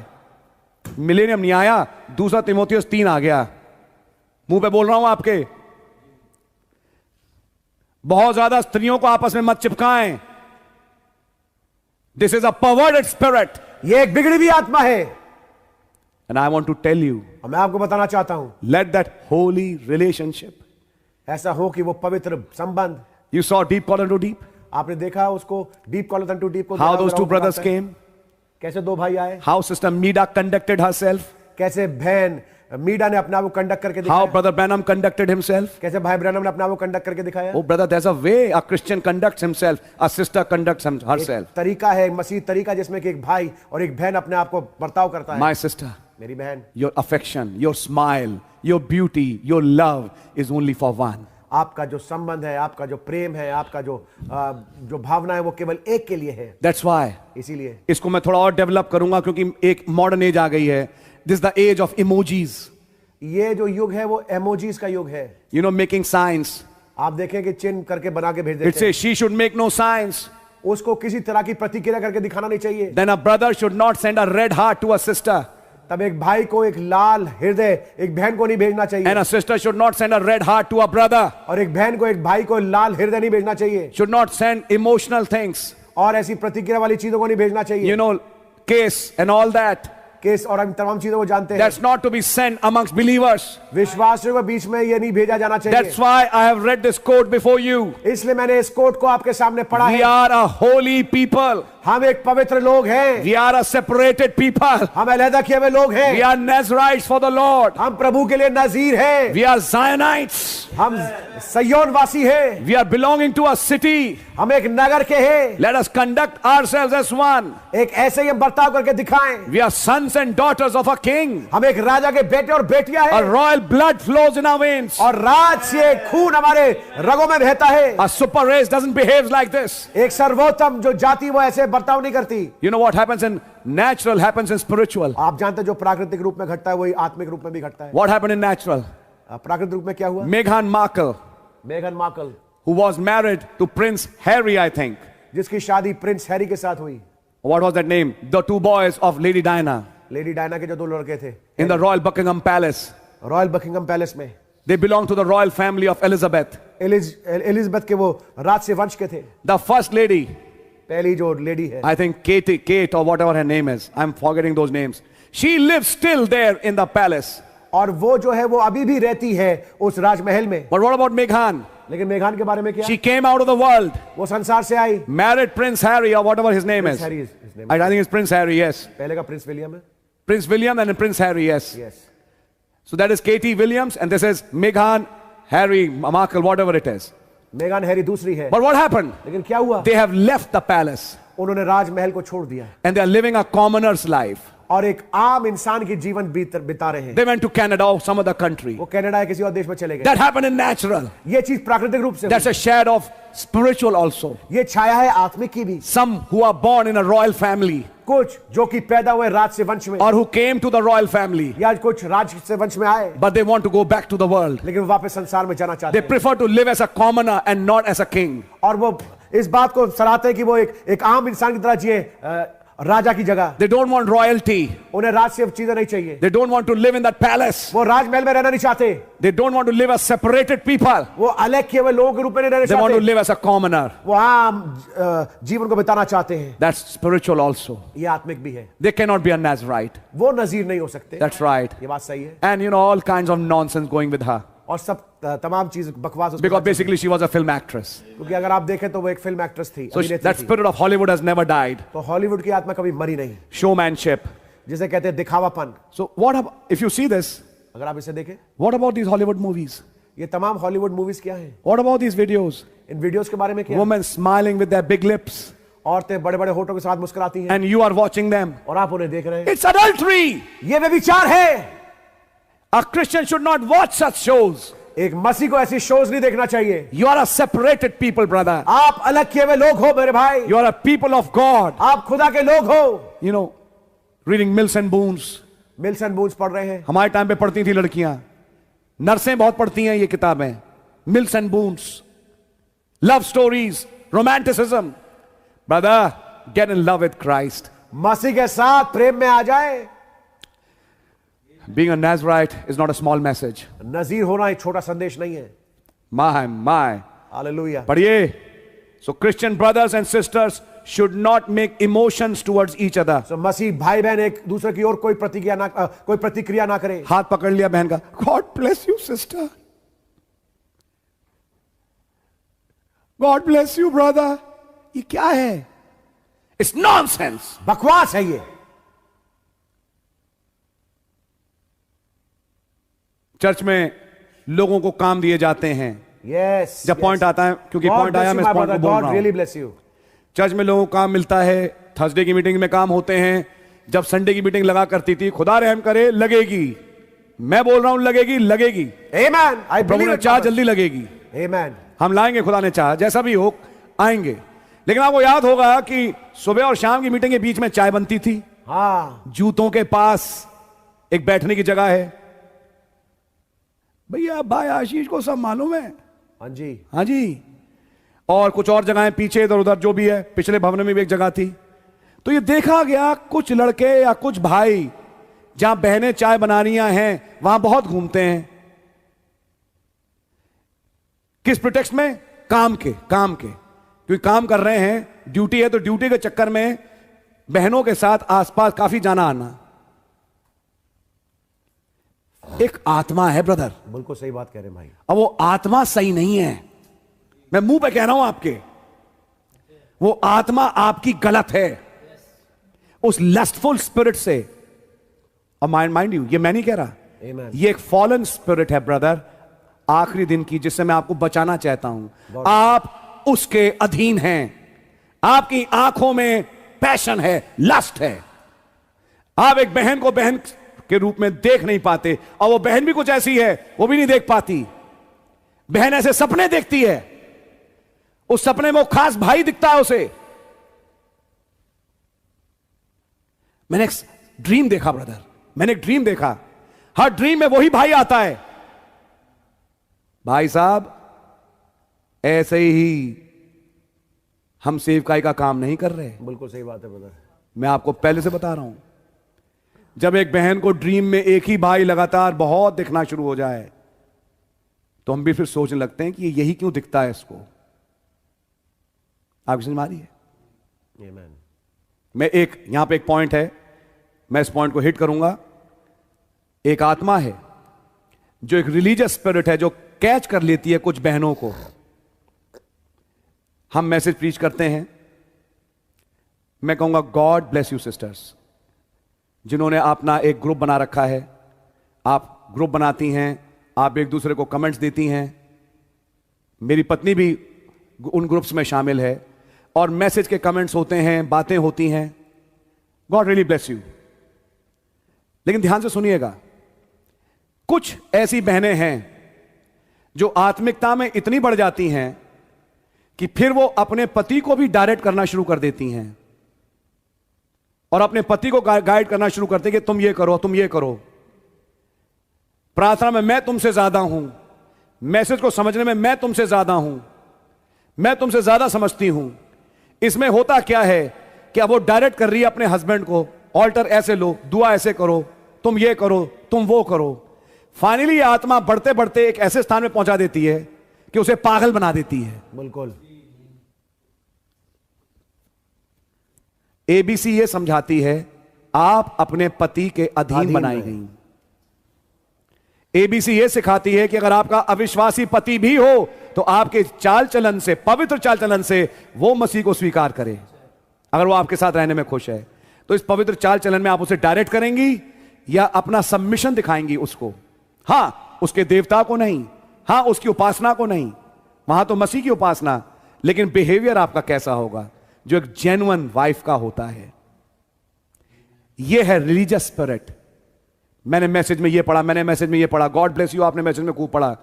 मिलेनियम नहीं आया, दूसरा तीमुथियुस 3 आ गया। मुंह पे बोल रहा हूं आपके। बहुत ज्यादा स्त्रियों को आपस में मत चिपकाएं। This is a perverted spirit. ये एक बिगड़ी हुई आत्मा है। And I want to tell you, मैं आपको बताना चाहता हूं, लेट दैट होली रिलेशनशिप, ऐसा हो कि वो पवित्र संबंध। You saw deep caller to deep. आपने देखा उसको डीप कॉलर टू डीप को। How those two brothers came, कैसे दो भाई आए। How sister Meeda conducted herself, कैसे बहन मीडा ने अपना वो कंडक्ट करके दिखाया। How brother Branham conducted himself, कैसे भाई ब्रैनम ने अपना वो कंडक्ट करके दिखाया। Oh brother, there is a way a Christian conducts himself, a sister conducts herself. तरीका है, मसीह तरीका, जिसमें कि एक भाई और एक बहन अपने आप को बर्ताव करता है। माय सिस्टर, मेरी बहन, your affection, your smile, your beauty, your love is only for one. आपका जो संबंध है, आपका जो प्रेम है, आपका जो भावना है, वो केवल एक के लिए है। That's why. इसीलिए इसको मैं थोड़ा और डेवलप करूंगा क्योंकि एक मॉडर्न एज आ गई है. This is the age of emojis. ये जो युग है वो emojis का युग है। You know, making signs. आप देखें कि चिन्ह करके बना के भेज It देते हैं। says she should make no signs. उसको किसी तरह की प्रतिक्रिया करके दिखाना नहीं चाहिए। Then a brother should not send a red heart to a sister. तब एक भाई को एक लाल हृदय एक बहन को नहीं भेजना चाहिए। And a sister should not send a red heart to a brother. और एक बहन को एक भाई को लाल हृदय नहीं भेजना चाहिए। Should not send emotional things. और ऐसी प्रतिक्रिया वाली चीजों को नहीं भेजना चाहिए। You know, case and all that. Case और हम तमाम चीजों को जानते हैं। That's not to be sent amongst believers. विश्वासियों के बीच में ये नहीं भेजा जाना चाहिए। That's why I have read this quote before you. इसलिए मैंने इस कोट को आपके सामने पढ़ा We है। are a holy people. हम एक पवित्र लोग हैं। We are a separated people. हम अलग किए हुए लोग हैं। We are Nazarites for the Lord. हम प्रभु के लिए नजीर हैं। We are Zionites. हम सयोन वासी हैं। We are belonging to a city. हम एक नगर के हैं। Let us conduct ourselves as one. एक ऐसे ही हम बर्ताव करके दिखाएं। We are sons and daughters of a king. हम एक राजा के बेटे और बेटियां A हैं। royal blood flows in our veins. और राज से खून हमारे रगों में बहता है। A super race doesn't behave like this. एक सर्वोत्तम जो जाति वो ऐसे बर्ताव नहीं करती। You know what happens in natural happens in spiritual. आप जानते हैं जो प्राकृतिक रूप में घटता है वही आत्मिक रूप में भी घटता है। What happened in natural? प्राकृतिक रूप में क्या हुआ? Meghan Markle, मेघन Markle, who was married to Prince Harry, I think. जिसकी शादी प्रिंस हैरी के साथ हुई। What was that name? The two boys of Lady Diana lady Diana के जो दो लड़के थे in the Royal Buckingham Palace. Royal Buckingham palace में। They belonged to the royal family of Elizabeth. Elizabeth के वो राज से वंश के थे। The first lady, पहली जो लेडी है, I think Kate or whatever her name is. I'm forgetting those names. She lives still there in the palace. और वो जो है वो अभी भी रहती है उस राजमहल में। But what about Meghan? लेकिन मेघान के बारे में क्या? She came out of the world, वो संसार से आई। married Prince Harry or whatever his name is. Prince Harry is his name. I think it's Prince Harry, yes. पहले का प्रिंस विलियम है। Prince William and then Prince Harry, yes. Yes. So that is Katie Williams and this is Meghan, Harry, Markle, whatever it is. मेघान हैरी दूसरी है। But what happened? लेकिन क्या हुआ? They have left the palace उन्होंने राजमहल को छोड़ दिया and they are living a commoner's life. और एक आम इंसान की जीवन बिता रहे हैं। They went to Canada or some other country. वो कनाडा या किसी और देश में चले गए। That happened in natural. ये चीज प्राकृतिक रूप से That's a shadow of spiritual also. ये छाया है आत्मिक की भी। Some who are born in a royal family कुछ जो कि पैदा हुए राज से वंश में, or who came to the royal family, या कुछ राज से वंश में आए, but they want to go back to the world. लेकिन वो वापस संसार में जाना चाहते They हैं। prefer to live as a commoner and not as a king. और वो इस बात को सराहते हैं कि वो एक आम इंसान की तरह जिए राजा की जगह। They don't want royalty. उन्हें राज से चीजें नहीं चाहिए। They don't want to live in that palace. वो राजमहल में रहना नहीं चाहते। They don't want to live as separated people. वो अलग किए हुए लोगों के रूप में नहीं रहना They want to चाहते। live as a commoner. वो आम जीवन को बिताना चाहते हैं। That's spiritual also. ये आत्मिक भी है। They cannot be a Nazarite. वो नजीर नहीं हो सकते। That's right. ये बात सही है। And you know, all kinds of nonsense going with her. और सब तमाम चीज बकवास उसके Because साथ basically she was a film actress. चलती। क्योंकि अगर आप देखें तो वो एक फिल्म एक्ट्रेस थी, So अभिनेत्री that थी। spirit of Hollywood has never died. तो हॉलीवुड की आत्मा कभी मरी नहीं, Showmanship. जिसे कहते हैं दिखावापन। So what about, if you see this, अगर आप इसे देखें, what about these Hollywood movies? ये तमाम हॉलीवुड मूवीज क्या हैं? What about these videos? In videos के बारे में क्या? Women smiling with their big lips औरतें बड़े बड़े होठों के साथ मुस्कुराती हैं and you are watching them. और आप उन्हें देख रहे हैं। It's adultery. ये व्यभिचार है। A Christian should not watch such shows. एक मसीह को ऐसी शोज नहीं देखना चाहिए। You are a separated people, brother. आप अलग किए हुए लोग हो मेरे भाई। You are a people of God. आप खुदा के लोग हो। You know, reading Mills and Boons. Mills and Boons पढ़ रहे हैं। हमारे टाइम पे पढ़ती थी लड़कियां, नर्सें बहुत पढ़ती हैं ये किताबें। Mills and Boons, love stories, romanticism. Brother, get in love with Christ. मसीह के साथ प्रेम में आ जाए। Being a Nazarite is not a small message. नजीर होना एक छोटा संदेश नहीं है। My. हालेलुया। पढ़िए. So Christian brothers and sisters should not make emotions towards each other. तो मसीह भाई बहन एक दूसरे की ओर कोई प्रतिक्रिया ना करे। हाथ पकड़ लिया बहन का, God bless you sister. God bless you brother. ये क्या है? It's nonsense. बकवास है ये। चर्च में लोगों को काम दिए जाते हैं। Yes. जब पॉइंट आता है, क्योंकि पॉइंट आया, मैं इस पॉइंट को बोल रहा God really हूं। bless you. चर्च में लोगों को काम मिलता है, थर्सडे की मीटिंग में काम होते हैं। जब संडे की मीटिंग लगा करती थी, खुदा रहम करे लगेगी, मैं बोल रहा हूं लगेगी, लगेगी। Amen. I प्रभु believe ने it, चाह brothers. जल्दी लगेगी। Amen. हम लाएंगे, खुदा ने चाहा, जैसा भी हो आएंगे। लेकिन आपको याद होगा कि सुबह और शाम की मीटिंग के बीच में चाय बनती थी। हाँ, जूतों के पास एक बैठने की जगह है। भैया भाई आशीष को सब मालूम है। हाँ जी, हाँ जी। और कुछ और जगहें पीछे इधर उधर जो भी है, पिछले भवन में भी एक जगह थी। तो ये देखा गया कुछ लड़के या कुछ भाई जहां बहनें चाय बनानियां हैं वहां बहुत घूमते हैं। किस प्रिटेक्स्ट में? काम के, काम के, क्योंकि काम कर रहे हैं, ड्यूटी है, तो ड्यूटी के चक्कर में बहनों के साथ आसपास काफी जाना आना। एक आत्मा है ब्रदर। बिल्कुल सही बात कह रहे हैं भाई। अब वो आत्मा सही नहीं है, मैं मुंह पे कह रहा हूं आपके। वो आत्मा आपकी गलत है, उस लस्टफुल स्पिरिट से। और माइंड यू, ये मैं नहीं कह रहा, Amen. ये एक फॉलन स्पिरिट है ब्रदर, आखिरी दिन की, जिससे मैं आपको बचाना चाहता हूं। आप उसके अधीन हैं। आपकी आंखों में पैशन है, लस्ट है। आप एक बहन को बहन के रूप में देख नहीं पाते, और वो बहन भी कुछ ऐसी है, वो भी नहीं देख पाती। बहन ऐसे सपने देखती है, उस सपने में वो खास भाई दिखता है उसे। मैंने एक ड्रीम देखा ब्रदर, मैंने एक ड्रीम देखा। हर ड्रीम में वही भाई आता है। भाई साहब, ऐसे ही हम सेवकाई का काम नहीं कर रहे। बिल्कुल सही बात है ब्रदर। मैं आपको पहले से बता रहा हूं, जब एक बहन को ड्रीम में एक ही भाई लगातार बहुत दिखना शुरू हो जाए, तो हम भी फिर सोचने लगते हैं कि यही क्यों दिखता है इसको। आपकी समझ में आ रही है? Amen. मैं एक यहां पे एक पॉइंट है, मैं इस पॉइंट को हिट करूंगा। एक आत्मा है जो एक रिलीजियस स्पिरिट है, जो कैच कर लेती है कुछ बहनों को। हम मैसेज प्रीच करते हैं, मैं कहूंगा गॉड ब्लेस यू सिस्टर्स, जिन्होंने अपना एक ग्रुप बना रखा है। आप ग्रुप बनाती हैं, आप एक दूसरे को कमेंट्स देती हैं। मेरी पत्नी भी उन ग्रुप्स में शामिल है, और मैसेज के कमेंट्स होते हैं, बातें होती हैं। God really bless you. लेकिन ध्यान से सुनिएगा, कुछ ऐसी बहनें हैं जो आत्मिकता में इतनी बढ़ जाती हैं कि फिर वो अपने पति को भी डायरेक्ट करना शुरू कर देती हैं, और अपने पति को गाइड करना शुरू करते हैं कि तुम ये करो, तुम ये करो। प्रार्थना में मैं तुमसे ज्यादा हूं, मैसेज को समझने में मैं तुमसे ज्यादा हूं, मैं तुमसे ज्यादा समझती हूं। इसमें होता क्या है कि अब वो डायरेक्ट कर रही है अपने हस्बैंड को, ऑल्टर ऐसे लो, दुआ ऐसे करो, तुम ये करो, तुम वो करो। फाइनली ये आत्मा बढ़ते बढ़ते एक ऐसे स्थान में पहुंचा देती है कि उसे पागल बना देती है। बिल्कुल। एबीसी ये समझाती है, आप अपने पति के अधीन बनाई गई। एबीसी ये सिखाती है कि अगर आपका अविश्वासी पति भी हो तो आपके चाल चलन से, पवित्र चाल चलन से वो मसीह को स्वीकार करे। अगर वो आपके साथ रहने में खुश है तो इस पवित्र चाल चलन में आप उसे डायरेक्ट करेंगी या अपना सबमिशन दिखाएंगी उसको। हां, उसके देवता को नहीं, हां उसकी उपासना को नहीं, वहां तो मसीह की उपासना, लेकिन बिहेवियर आपका कैसा होगा, जो एक जेन्युइन वाइफ का होता है। यह है रिलीजियस स्पिरिट। मैंने मैसेज में ये पढ़ा, मैंने मैसेज में ये पढ़ा, गॉड ब्लेस यू, आपने मैसेज में खूब पढ़ा,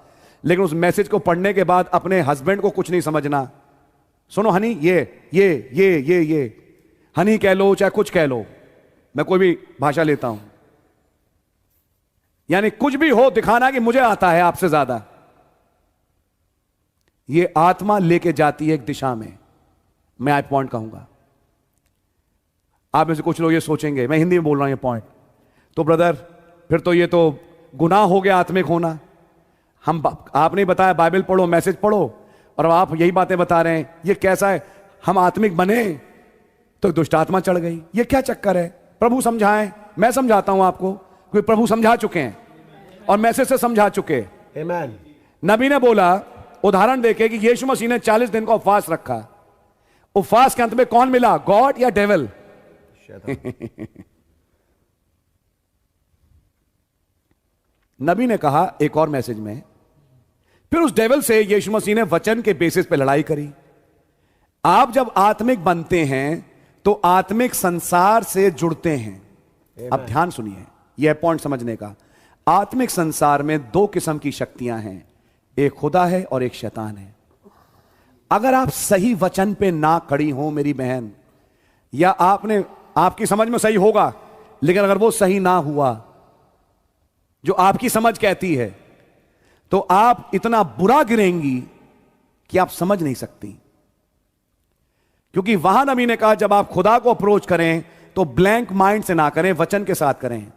लेकिन उस मैसेज को पढ़ने के बाद अपने हस्बैंड को कुछ नहीं समझना। सुनो हनी, ये हनी कह लो चाहे कुछ कह लो, मैं कोई भी भाषा लेता हूं, यानी कुछ भी हो दिखाना कि मुझे आता है आपसे ज्यादा। ये आत्मा लेके जाती है एक दिशा में। मैं आज पॉइंट कहूंगा, आप में से कुछ लोग ये सोचेंगे, मैं हिंदी में बोल रहा हूं ये पॉइंट, तो ब्रदर फिर तो ये तो गुनाह हो गया आत्मिक होना। हम आपने बताया बाइबल पढ़ो, मैसेज पढ़ो, और अब आप यही बातें बता रहे हैं, ये कैसा है, हम आत्मिक बने तो दुष्ट आत्मा चढ़ गई। ये क्या चक्कर है? प्रभु समझाएं, मैं समझाता हूं आपको, क्योंकि प्रभु समझा चुके हैं और मैसेज से समझा चुके। Amen. नबी ने बोला, उदाहरण देके, कि यीशु मसीह ने 40 दिन का उपवास रखा। उपवास के अंत में कौन मिला, गॉड या डेविल? नबी ने कहा एक और मैसेज में, फिर उस डेविल से यीशु मसीह ने वचन के बेसिस पे लड़ाई करी। आप जब आत्मिक बनते हैं तो आत्मिक संसार से जुड़ते हैं। अब ध्यान सुनिए, यह पॉइंट समझने का। आत्मिक संसार में दो किस्म की शक्तियां हैं, एक खुदा है और एक शैतान है। अगर आप सही वचन पे ना खड़ी हो मेरी बहन, या आपकी समझ में सही होगा लेकिन अगर वो सही ना हुआ जो आपकी समझ कहती है, तो आप इतना बुरा गिरेंगी कि आप समझ नहीं सकती। क्योंकि वहां नबी ने कहा जब आप खुदा को अप्रोच करें तो ब्लैंक माइंड से ना करें, वचन के साथ करें।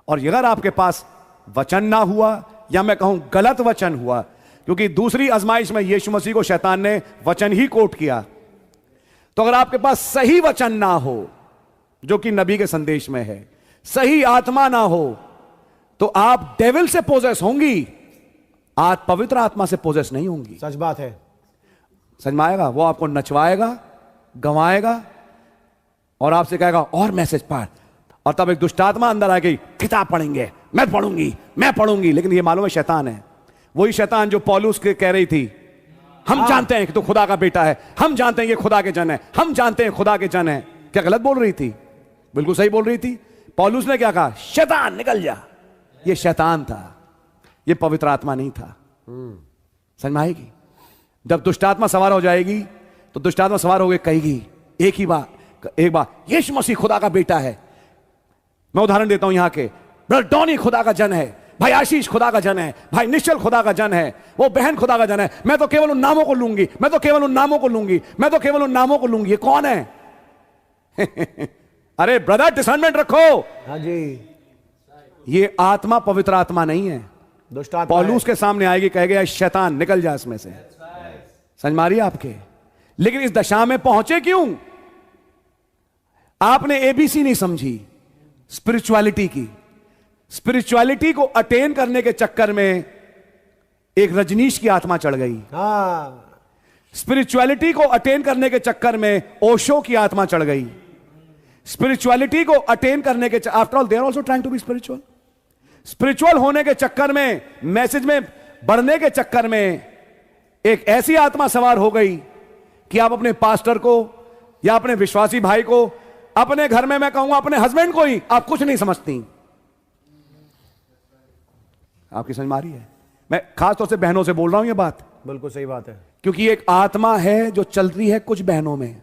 और अगर आपके पास वचन ना हुआ, या मैं कहूं गलत वचन हुआ, क्योंकि दूसरी आजमाइश में यीशु मसीह को शैतान ने वचन ही कोट किया, तो अगर आपके पास सही वचन ना हो जो कि नबी के संदेश में है, सही आत्मा ना हो, तो आप डेविल से पोजेस होंगी, आज पवित्र आत्मा से पोजेस नहीं होंगी। सच बात है। समझ में आएगा? वो आपको नचवाएगा, गंवाएगा और आपसे कहेगा और मैसेज पढ़, और तब एक दुष्ट आत्मा अंदर आ गई, किताब पढ़ेंगे, मैं पढ़ूंगी। लेकिन ये मालूम है शैतान है। वही शैतान जो पौलुस के कह रही थी हम जानते हैं कि तू खुदा का बेटा है, हम जानते हैं ये खुदा के जन है, हम जानते हैं खुदा के जन है। क्या गलत बोल रही थी? बिल्कुल सही बोल रही थी। पौलुस ने क्या कहा? शैतान निकल जा। ये शैतान था, ये पवित्र आत्मा नहीं था। समझ में आएगी? जब दुष्ट आत्मा सवार हो जाएगी तो दुष्ट आत्मा सवार हो गई, कहेगी एक बार यीशु मसीह खुदा का बेटा है। मैं उदाहरण देता हूं, यहां के ब्रदर डॉनी खुदा का जन है, भाई आशीष खुदा का जन है, भाई निश्चल खुदा का जन है, वो बहन खुदा का जन है। मैं तो केवल उन नामों को लूंगी, मैं तो केवल उन नामों को लूंगी। ये कौन है? अरे ब्रदर डिसर्नमेंट रखो। हाँ जी। ये आत्मा पवित्र आत्मा नहीं है, दुष्ट आत्मा पौलुस के सामने आएगी, कहेगा शैतान निकल जा इसमें से। समझ मारिए आपके। लेकिन इस दशा में पहुंचे क्यों? आपने एबीसी नहीं समझी स्पिरिचुअलिटी की। स्पिरिचुअलिटी को अटेन करने के चक्कर में एक रजनीश की आत्मा चढ़ गई। हाँ। स्पिरिचुअलिटी को अटेन करने के चक्कर में ओशो की आत्मा चढ़ गई। स्पिरिचुअलिटी को अटेन करने के after all they are also trying to be spiritual. Spiritual होने के चक्कर में, मैसेज में बढ़ने के चक्कर में एक ऐसी आत्मा सवार हो गई कि आप अपने पास्टर को या अपने विश्वासी भाई को, अपने घर में मैं कहूंगा अपने हस्बैंड को ही आप कुछ नहीं समझती। आपकी समझ में आ रही है? मैं खासतौर से बहनों से बोल रहा हूं ये बात। बिल्कुल सही बात है। क्योंकि एक आत्मा है जो चल रही है कुछ बहनों में।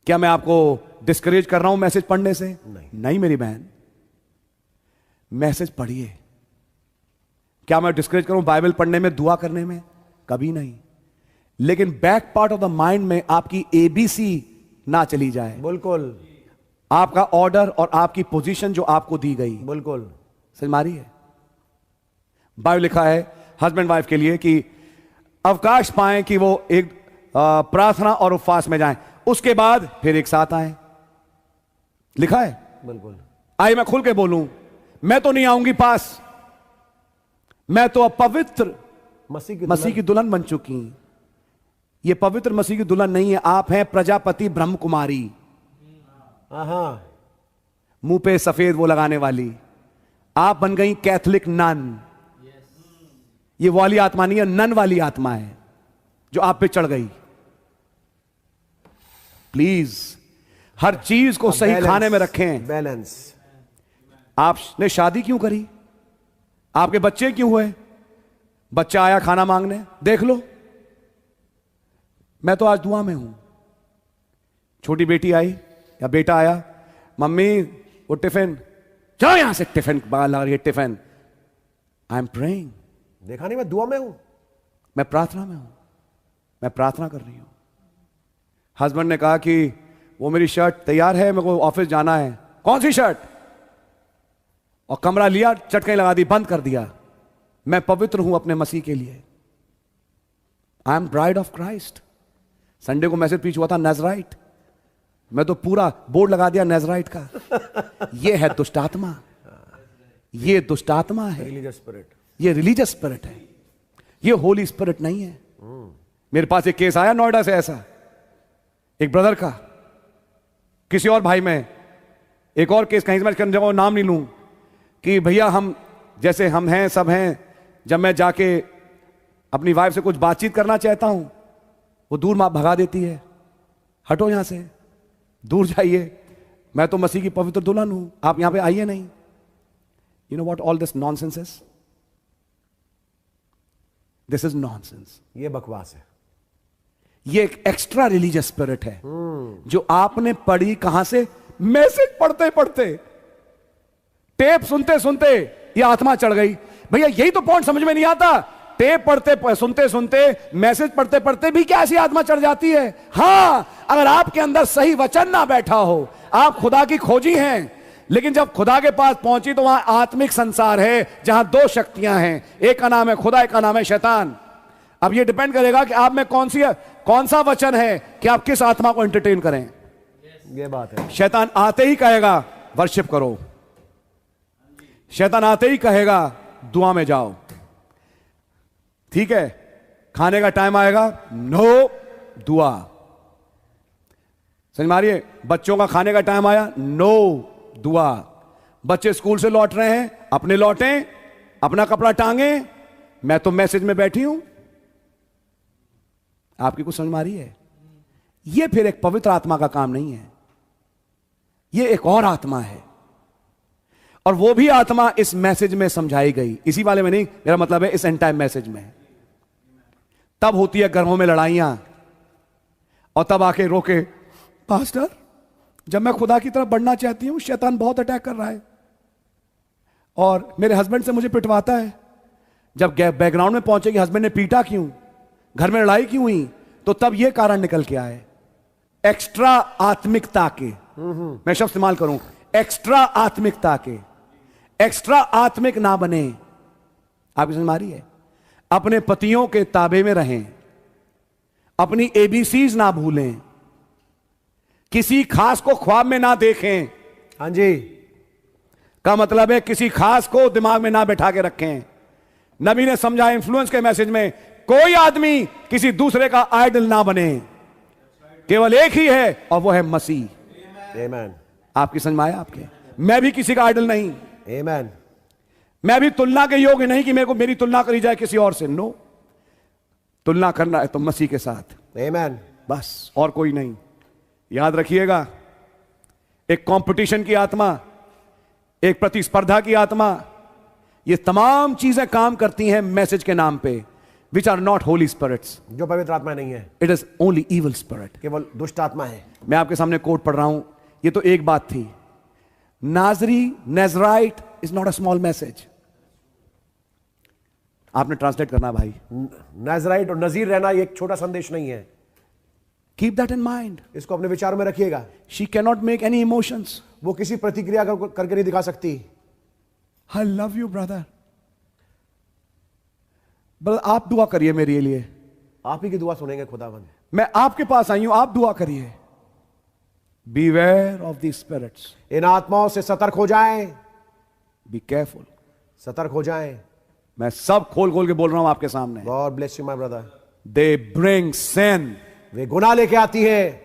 क्या मैं आपको डिस्करेज कर रहा हूं मैसेज पढ़ने से? नहीं मेरी बहन, मैसेज पढ़िए। क्या मैं डिस्करेज करूं बाइबल पढ़ने में, दुआ करने में? कभी नहीं। लेकिन back part of the mind में आपकी एबीसी ना चली जाए। बिल्कुल। आपका ऑर्डर और आपकी पोजीशन जो आपको दी गई। बिल्कुल समझ मारी है? बाइबल लिखा है हस्बैंड वाइफ के लिए कि अवकाश पाएं कि वो एक प्रार्थना और उपवास में जाएं, उसके बाद फिर एक साथ आए। लिखा है। बिल्कुल। आइए मैं खुल के बोलूं, मैं तो नहीं आऊंगी पास, मैं तो अब पवित्र मसीह की दुल्हन बन चुकी। ये पवित्र मसीह की दुल्हन नहीं है, आप हैं प्रजापति ब्रह्म कुमारी। मुंह पे सफेद वो लगाने वाली। आप बन गई कैथोलिक नन। ये वाली आत्मा नहीं है, नन वाली आत्मा है जो आप पे चढ़ गई। प्लीज हर चीज को सही खाने में रखें। बैलेंस। आपने शादी क्यों करी? आपके बच्चे क्यों हुए? बच्चा आया खाना मांगने, देख लो। मैं तो आज दुआ में हूं। छोटी बेटी आई या बेटा आया, मम्मी वो टिफिन, चलो यहां से टिफिन बाहर लगा रही है टिफिन। I am praying. देखा नहीं, मैं दुआ में हूं, मैं प्रार्थना में हूं, मैं प्रार्थना कर रही हूं। हस्बैंड ने कहा कि वो मेरी शर्ट तैयार है, मेरे को ऑफिस जाना है। कौन सी शर्ट? और कमरा लिया, चटकें लगा दी, बंद कर दिया। मैं पवित्र हूं अपने मसीह के लिए। I am bride of Christ. Sunday को मैसेज पीछ हुआ था नजराइट, मैं तो पूरा बोर्ड लगा दिया नजराइट का। ये है दुष्ट आत्मा, ये दुष्ट आत्मा है, रिलीजियस स्पिरिट। ये रिलीजियस स्पिरिट है, ये होली स्पिरिट नहीं है। मेरे पास एक केस आया नोएडा से, ऐसा एक ब्रदर का, किसी और भाई में एक और केस कहीं से, मैं नाम नहीं लूं, कि भैया हम जैसे हम हैं सब हैं, जब मैं जाके अपनी वाइफ से कुछ बातचीत करना चाहता हूं, वो दूर मां भगा देती है, हटो यहां से, दूर जाइए, मैं तो मसीह की पवित्र दुल्हन हूं, आप यहां पे आइए नहीं। You know what all this nonsense is? This is nonsense. ये बकवास है। ये एक एक्स्ट्रा रिलीजियस स्पिरिट है जो आपने पढ़ी कहां से? मैसेज पढ़ते पढ़ते, टेप सुनते सुनते ये आत्मा चढ़ गई। भैया यही तो पॉइंट समझ में नहीं आता। टेप पढ़ते सुनते सुनते, मैसेज पढ़ते पढ़ते भी क्या ऐसी आत्मा चढ़ जाती है? हां, अगर आपके अंदर सही वचन ना बैठा हो, आप खुदा की खोजी हैं, लेकिन जब खुदा के पास पहुंची तो वहां आत्मिक संसार है जहां दो शक्तियां हैं, एक का नाम है खुदा, एक का नाम है शैतान। अब ये डिपेंड करेगा कि आप में कौन सा वचन है कि आप किस आत्मा को एंटरटेन करें। ये बात है। शैतान आते ही कहेगा वर्शिप करो, शैतान आते ही कहेगा दुआ में जाओ, ठीक है। खाने का टाइम आएगा, नो दुआ। समझ मारिए, बच्चों का खाने का टाइम आया, नो दुआ। बच्चे स्कूल से लौट रहे हैं, अपने लौटें, अपना कपड़ा टांगे, मैं तो मैसेज में बैठी हूं। आपकी कुछ समझ मारी है? यह फिर एक पवित्र आत्मा का काम नहीं है, यह एक और आत्मा है, और वो भी आत्मा इस मैसेज में समझाई गई, इसी वाले में नहीं, मेरा मतलब है इस एंटायर मैसेज में। तब होती है घरों में लड़ाइयां, और तब आके रोके, पास्टर जब मैं खुदा की तरफ बढ़ना चाहती हूं शैतान बहुत अटैक कर रहा है, और मेरे हस्बैंड से मुझे पिटवाता है। जब बैकग्राउंड में पहुंचे कि हस्बैंड ने पीटा क्यों, घर में लड़ाई क्यों हुई, तो तब यह कारण निकल के आए, एक्स्ट्रा आत्मिकता के। मैं शब्द इस्तेमाल करूं, एक्स्ट्रा आत्मिकता के। एक्स्ट्रा आत्मिक ना बने। आपकी समझ मारी है? अपने पतियों के ताबे में रहें, अपनी एबीसीज ना भूलें, किसी खास को ख्वाब में ना देखें। हाँ जी, का मतलब है किसी खास को दिमाग में ना बैठा के रखें। नबी ने समझा इन्फ्लुएंस के मैसेज में, कोई आदमी किसी दूसरे का आइडल ना बने, केवल एक ही है और वो है मसीह। आमेन। आपकी समझ में आया? आपके मैं भी किसी का आइडल नहीं, आमेन। मैं भी तुलना के योग्य नहीं कि मेरे को मेरी तुलना करी जाए किसी और से। नो, तुलना करना है तो मसीह के साथ, आमेन। बस, और कोई नहीं। याद रखिएगा, एक कंपटीशन की आत्मा, एक प्रतिस्पर्धा की आत्मा, ये तमाम चीजें काम करती हैं मैसेज के नाम पे, which are not holy spirits. जो पवित्र आत्मा नहीं है, it is only evil spirit, केवल दुष्ट आत्मा है। मैं आपके सामने कोट पढ़ रहा हूं, ये तो एक बात थी। नाजरी, Nazarite is not a small message. आपने ट्रांसलेट करना भाई। नाजराइट और नजीर रहना ये एक छोटा संदेश नहीं है। कीप दैट इन माइंड, इसको अपने विचारों में रखिएगा। She can not make any emotions, वो किसी प्रतिक्रिया करके नहीं दिखा सकती। आई लव यू ब्रदर, बल आप दुआ करिए मेरे लिए, आप ही की दुआ सुनेंगे खुदावंद। मैं आपके पास आई हूं, आप दुआ करिए। बीवेयर ऑफ द स्पिरिट्स, इन आत्माओं से सतर्क हो जाएं। बी केयरफुल, सतर्क हो जाएं। मैं सब खोल खोल के बोल रहा हूं आपके सामने। God bless you my brother. They bring sin, वे गुनाह लेके आती है,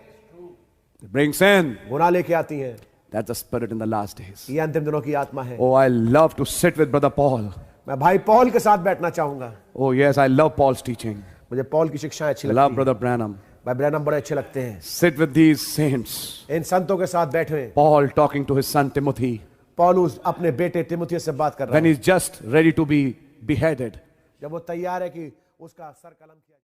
bring sin. गुनाह लेके आती है। That's the spirit in the last days. ये अंतिम दिनों की आत्मा है। Oh, I love to sit with Brother Paul. मैं भाई पॉल के साथ बैठना चाहूंगा। Oh yes, I love Paul's teaching. मुझे पॉल की शिक्षाएं अच्छी I लगती love हैं। Brother Branham. भाई ब्रैनम बड़े अच्छे लगते हैं। Sit with these saints. इन संतों के साथ बैठे। Paul talking to his son Timothy पौलुस अपने बेटे तिमुथियुस से बात कर रहा when है, he's just ready to be beheaded. जब वो तैयार है कि उसका सर कलम किया